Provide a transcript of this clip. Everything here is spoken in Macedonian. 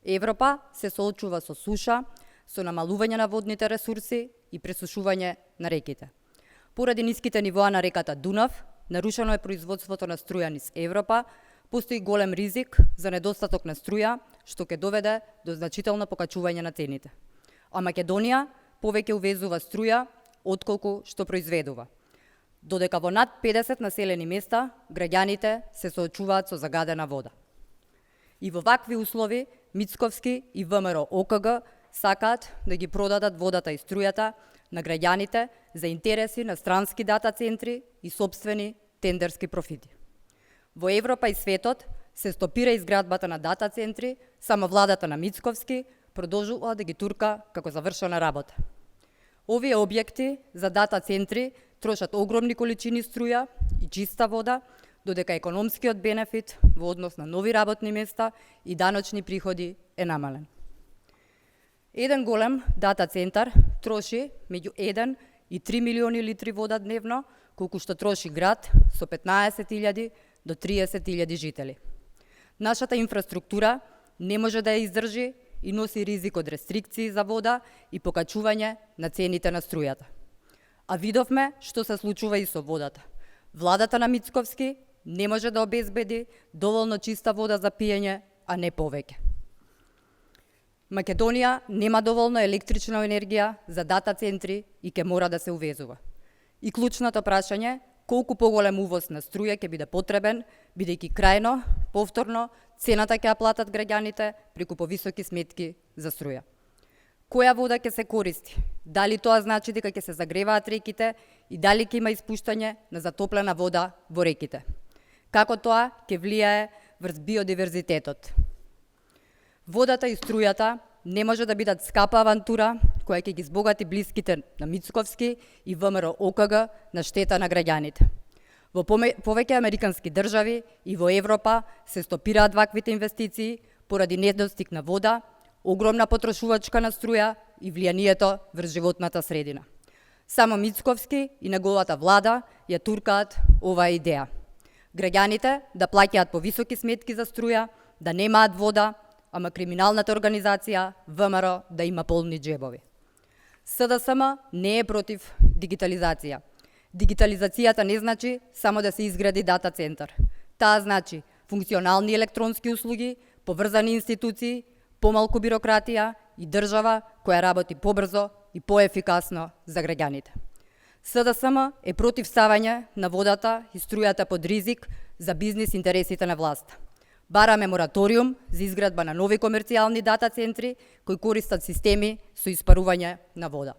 Европа се соочува со суша, со намалување на водните ресурси и пресушување на реките. Поради ниските нивоа на реката Дунав, нарушено е производството на струја низ Европа, постои голем ризик за недостаток на струја, што ќе доведе до значително покачување на цените. А Македонија повеќе увезува струја отколку што произведува. Додека во над 50 населени места граѓаните се соочуваат со загадена вода. И во вакви услови Мицковски и ВМРО ОКГ сакаат да ги продадат водата и струјата на граѓаните за интереси на странски дата центри и сопствени тендерски профити. Во Европа и светот се стопира изградбата на дата центри, само владата на Мицковски продолжува да ги турка како завршена работа. Овие објекти за дата центри трошат огромни количини струја и чиста вода, додека економскиот бенефит во однос на нови работни места и даночни приходи е намален. Еден голем дата центар троши меѓу 1 и 3 милиони литри вода дневно, колку што троши град со 15.000 до 30.000 жители. Нашата инфраструктура не може да ја издржи и носи ризик од рестрикции за вода и покачување на цените на струјата. А видовме што се случува и со водата. Владата на Мицковски не може да обезбеди доволно чиста вода за пиење, а не повеќе. Македонија нема доволно електрична енергија за дата центри и ќе мора да се увезува. И клучното прашање, колку поголем увоз на струја ќе биде потребен, бидејќи крајно, повторно, цената ќе ја платат граѓаните преку повисоки сметки за струја. Која вода ќе се користи? Дали тоа значи дека ќе се загреваат реките и дали ќе има испуштање на затоплена вода во реките? Како тоа ќе влијае врз биодиверзитетот? Водата и струјата не може да бидат скапа авантура која ќе ги збогати блиските на Мицковски и ВМРО ОКГ на штета на граѓаните. Во повеќе американски држави и во Европа се стопираат ваквите инвестиции поради недостиг на вода, огромна потрошувачка на струја и влијанието врз животната средина. Само Мицковски и неговата влада ја туркаат оваа идеја. Граѓаните да плаќаат повисоки сметки за струја, да немаат вода, ама криминалната организација ВМРО да има полни джебови. СДСМ не е против дигитализација. Дигитализацијата не значи само да се изгради дата центар. Таа значи функционални електронски услуги, поврзани институции, помалку бирократија и држава која работи побрзо и поефикасно за граѓаните. СДСМ е против ставање на водата и струјата под ризик за бизнис интересите на власт. Бараме мораториум за изградба на нови комерцијални дата центри кои користат системи со испарување на вода.